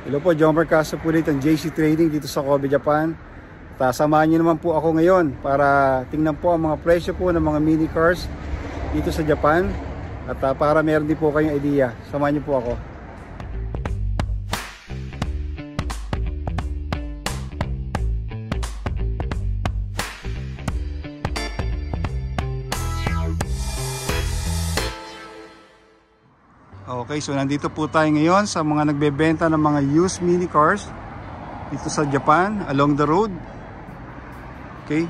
Hello po, John Mercaso po dito ng JC Trading dito sa Kobe, Japan. Samahan niyo naman po ako ngayon para tingnan po ang mga presyo po ng mga mini cars dito sa Japan. At para meron din po kayong idea, samahan niyo po ako. Okay, so nandito po tayo ngayon sa mga nagbebenta ng mga used mini cars dito sa Japan, along the road. Okay,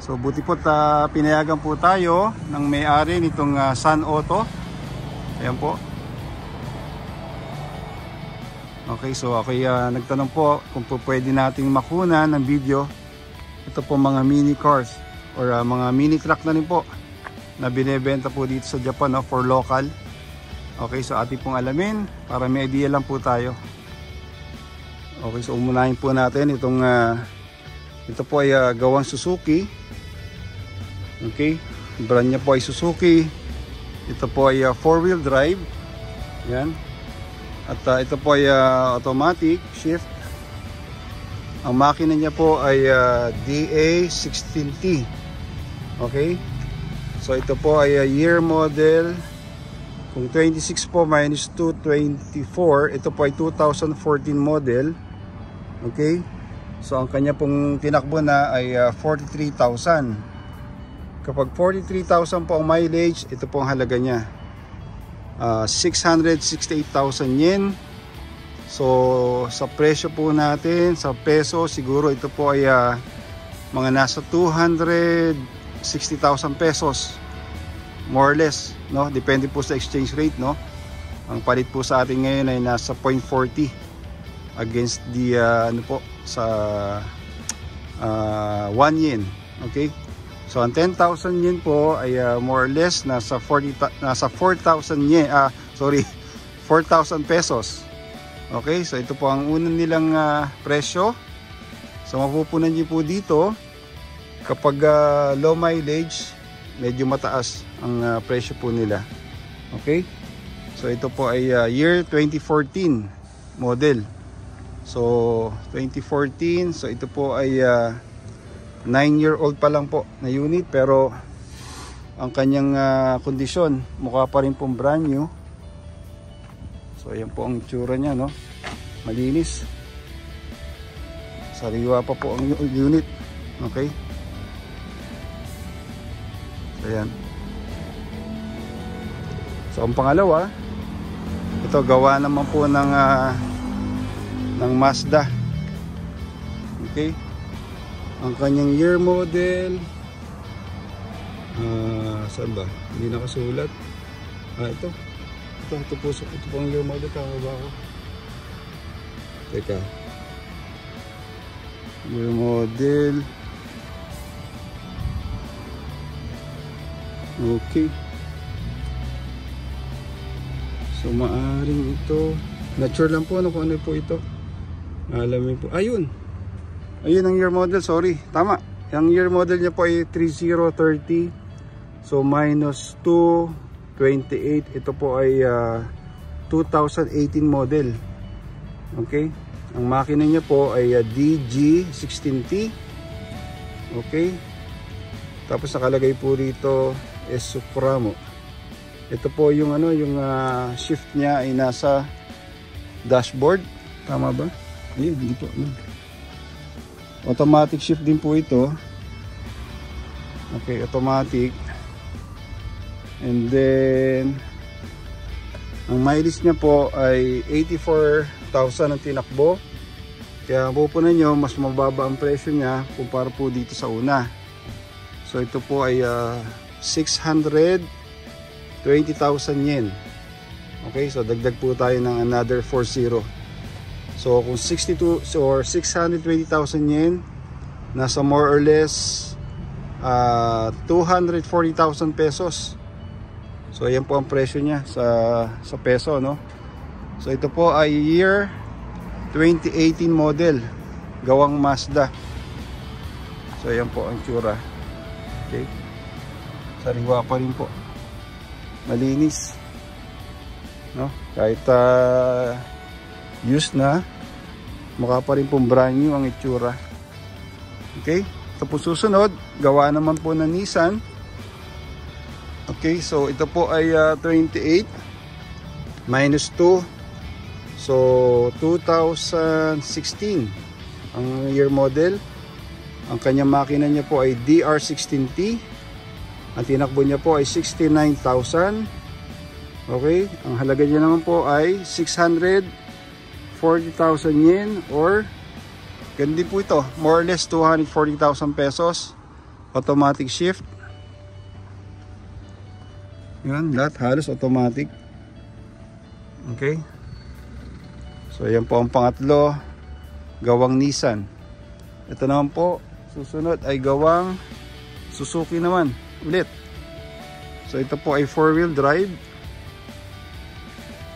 so buti po pinayagan po tayo ng may-ari nitong Sun Auto. Ayan po. Okay, so ako nagtanong po kung po pwede nating makunan ng video ito po mga mini cars or mga mini truck na rin po na binebenta po dito sa Japan, for local. Okay, so ating pong alamin para may idea lang po tayo. Okay, so umunahin po natin itong ito po ay gawang Suzuki. Okay, brand niya po ay Suzuki. Ito po ay 4-wheel drive. Yan. At ito po ay automatic shift. Ang makina niya po ay DA16T. Okay, so ito po ay year model. Kung 26 po minus 2, 24. Ito po ay 2014 model. Okay. So ang kanya pong tinakbo na ay 43,000. Kapag 43,000 po ang mileage, ito po ang halaga niya. 668,000 yen. So sa presyo po natin, sa peso, siguro ito po ay mga nasa 260,000 pesos. More or less, no? Depende po sa exchange rate, no? Ang palit po sa atin ngayon ay nasa 0.40 against the ano po sa 1 yen. Okay? So ang 10,000 yen po ay more or less nasa 4,000 yen. 4,000 pesos. Okay? So ito po ang unang nilang presyo. So mapupunan niyo po dito kapag low mileage, medyo mataas ang presyo po nila. Okay, so ito po ay year 2014 model. So 2014, so ito po ay 9-year-old pa lang po na unit, pero ang kanyang kondisyon mukha pa rin pong brand new. So ayan po ang tsura niya, no? Malinis, sariwa pa po ang unit. Okay, ayan. So ang pangalawa, ito gawa naman po ng Mazda. Okay, ang kanyang year model, saan ba? Hindi nakasulat. Ito po ang year model. Tama ba ako? Teka, year model. Okay. So maaring ito, not sure lang po kung ano po ito. Alamin po. Ayun ang year model, sorry. Tama. Ang year model niya po ay 3030. So minus 2, 28. Ito po ay 2018 model. Okay. Ang makina niya po ay DG16T. Okay. Tapos nakalagay po rito Supremo. Ito po yung yung shift niya ay nasa dashboard. Tama ba? Ayun, hindi po. Automatic shift din po ito. Okay, automatic. And then ang mileage niya po ay 84,000 ang tinakbo. Kaya pupunan nyo, mas mababa ang presyo niya kumpara po dito sa una. So ito po ay 620,000 yen. Okay, so dagdag po tayo ng another 40. So kung 62 or 620,000 yen, nasa more or less 240,000 pesos. So ayan po ang presyo niya sa peso, no? So ito po ay year 2018 model, gawang Mazda. So ayan po ang tsura. Okay, sariwa pa rin po, malinis, no? Kahit used na. Mukha pa rin pong brand new ang itsura. Okay, ito po susunod, gawa naman po ng Nissan. Okay, so ito po ay 28 minus 2, so 2016 ang year model. Ang kanyang makina niya po ay DR16T. Ang tinakbo niya po ay 69,000. Okay, ang halaga niya naman po ay 640,000 yen, or ganun po ito, more or less 240,000 pesos. Automatic shift. Yan, lahat halos automatic. Okay, so yan po ang pangatlo, gawang Nissan. Ito naman po, susunod ay gawang Suzuki naman ulit. So ito po ay 4-wheel drive.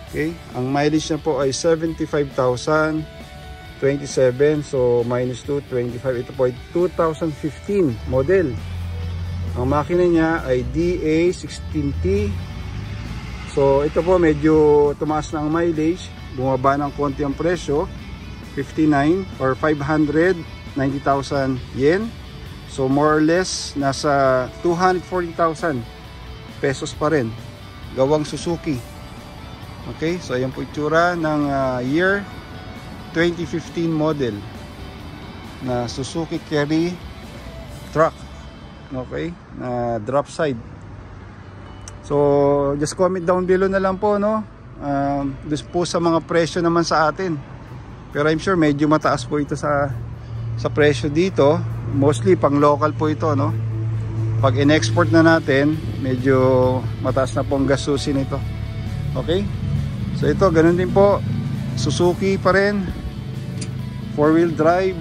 Okay, ang mileage niya po ay 75,027, so minus 2, 25. Ito po ay 2015 model. Ang makina niya ay DA16T. So ito po medyo tumaas na ang mileage, bumaba ng konti ang presyo, 59 or 590,000 yen. So more or less nasa 240,000 pesos pa rin. Gawang Suzuki. Okay, so ayan po itsura ng year 2015 model na Suzuki Carry truck. Okay, na drop side. So just comment down below na lang po, no, doon po sa mga presyo naman sa atin. Pero I'm sure medyo mataas po ito sa presyo dito. Mostly pang local po ito, no. Pag in-export na natin, medyo mataas na po ang gastusin nito. Okay, so ito ganun din po, Suzuki pa rin, 4-wheel drive.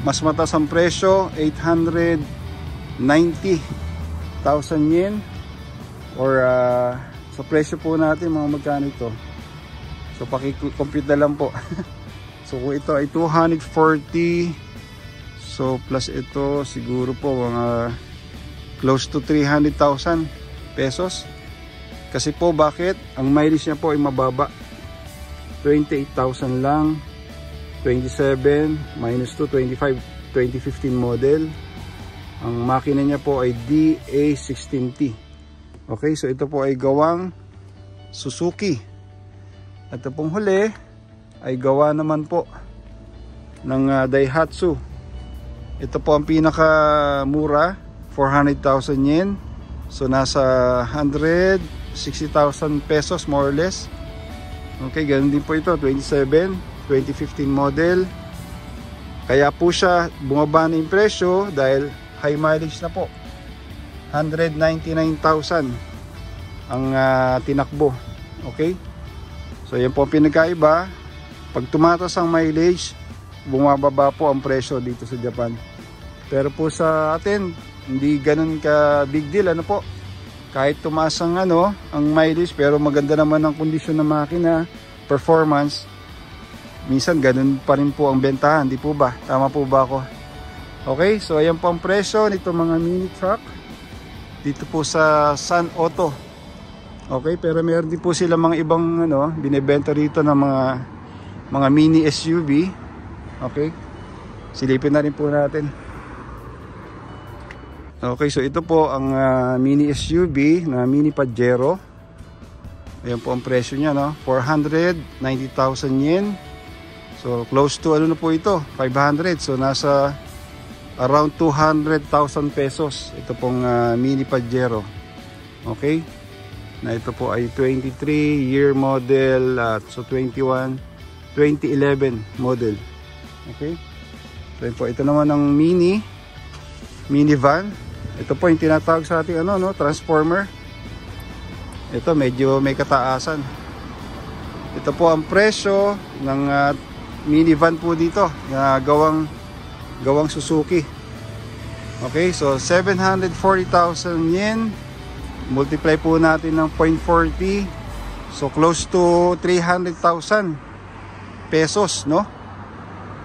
Mas mataas ang presyo, 890,000 yen, or sa presyo po natin mga magkano ito. So paki-compute na lang po. So kung ito ay 240, so plus ito siguro po mga close to 300,000 pesos. Kasi po bakit? Ang mileage niya po ay mababa, 28,000 lang. 27 minus 2, 25, 2015 model. Ang makina niya po ay DA16T. Okay, so ito po ay gawang Suzuki. At ito pong huli ay gawa naman po ng Daihatsu. Ito po ang pinaka mura, 400,000 yen. So nasa 160,000 pesos more or less. Okay, ganun din po ito, 27 2015 model. Kaya po siya bumaba na yung presyo dahil high mileage na po. 199,000 ang tinakbo. Okay, so yan po ang pinagkaiba. Pag tumataas ang mileage, bumababa po ang presyo dito sa Japan. Pero po sa atin, hindi ganun ka big deal, ano po. Kahit tumaas ang ang mileage, pero maganda naman ang kondisyon ng makina, performance, minsan ganun pa rin po ang bentahan, di po ba? Tama po ba ako? Okay, so ayan po ang presyo nito mga mini truck dito po sa Sun Auto. Okay, pero meron din po sila mga ibang binebenta rito ng mga mini SUV. Okay, silipin na rin po natin. Okay, so ito po ang mini SUV na Mini Pajero. Ayan po ang presyo niya, 490,000 yen. So close to na po ito, 500. So nasa around 200,000 pesos ito pong Mini Pajero. Okay, na ito po ay 23 year model, so 2011 model. Okay, so ito naman ang minivan. Ito po yung tinatawag sa ating transformer. Ito medyo may kataasan. Ito po ang presyo ng minivan po dito na gawang Suzuki. Okay, so 740,000 yen, multiply po natin ng 0.40, so close to 300,000 pesos, no?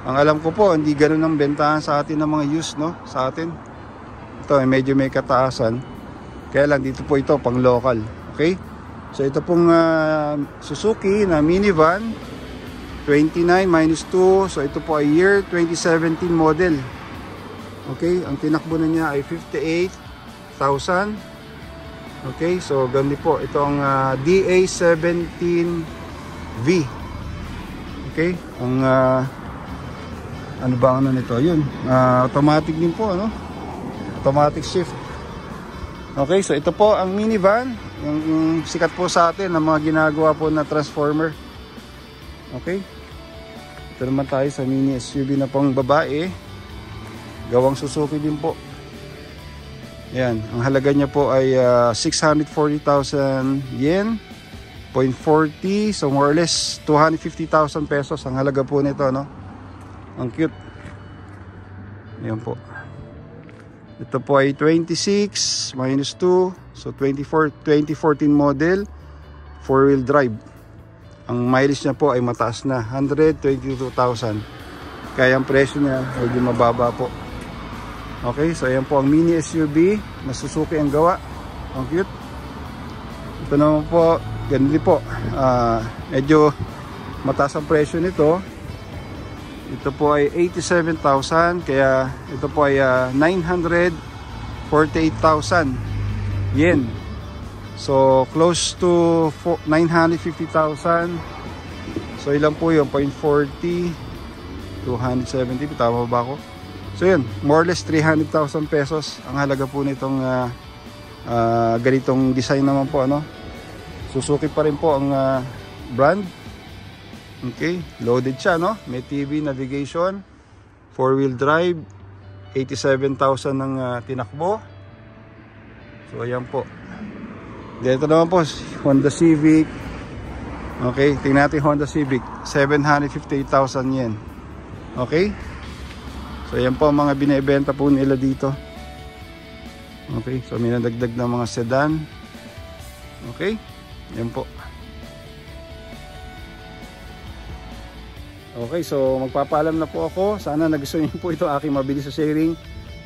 Ang alam ko po, hindi ganun ang bentahan sa atin ng mga used, no? Sa atin ito medyo may kataasan, kaya lang dito po ito pang local. Okay, so ito pong Suzuki na minivan 29 minus 2. So ito po ay year 2017 model. Okay, ang tinakbo na niya ay 58,000. Okay, so ganun po. Ito ang DA17V. Okay, ang ano ba ang ano nito? Yun, automatic din po, ano? Automatic shift. Okay, so ito po ang minivan, yung sikat po sa atin ng mga ginagawa po na transformer. Okay, ito naman tayo sa mini SUV na pang babae, gawang Suzuki din po. Yan, ang halaga niya po ay 640,000 yen, 0.40, so more or less 250,000 pesos ang halaga po nito, no? Ang cute. Yan po. Ito po ay 26 minus 2, so 2014 model, 4-wheel drive. Ang mileage niya po ay mataas na, 122,000. Kaya ang presyo niya medyo mababa po. Okay, so ayan po ang mini SUV na Suzuki ang gawa. Ang cute. Ito naman po, ganun din po. Medyo mataas ang presyo nito. Ito po ay 87,000, kaya ito po ay 948,000 yen. So close to 950,000. So ilan po yun? 0.40, 270, tama ba ako? So yun, more or less 300,000 pesos ang halaga po nitong ganitong design naman po, ano? Suzuki pa rin po ang brand. Okay, loaded siya, no? May TV, navigation, 4-wheel drive, 87,000 ng tinakbo. So ayan po. Dito naman po Honda Civic. Okay, tingnan natin Honda Civic, 758,000 yen. Okay, so ayan po ang mga binebenta po nila dito. Okay, so may nadagdag na mga sedan. Okay, ayan po. Okay, so magpapaalam na po ako. Sana nagustuhan niyo po ito aking mabilis sa sharing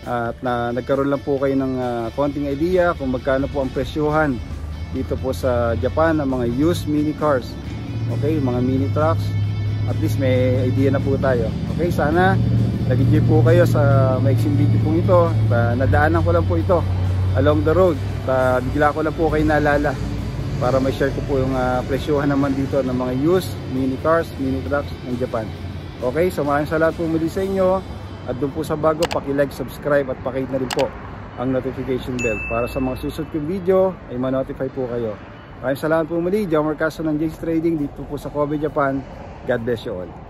at nagkaroon lang po kayo ng konting idea kung magkano po ang presyuhan dito po sa Japan ng mga used mini cars. Okay, mga mini trucks. At least may idea na po tayo. Okay, sana nag-enjoy po kayo sa maiksing video po ito. Nadaanan ko lang po ito along the road. Bigla ko lang po kayo naalala para may share ko po yung presyohan naman dito ng mga used mini cars, mini trucks ng Japan. Okay, so maraming salamat po muli sa inyo. At doon po sa bago, paki-like, subscribe at paki-hit na rin po ang notification bell para sa mga susunod kong video ay ma-notify po kayo. Maraming salamat po muli. Jomar Castro ng Jake's Trading dito po sa Kobe, Japan. God bless you all.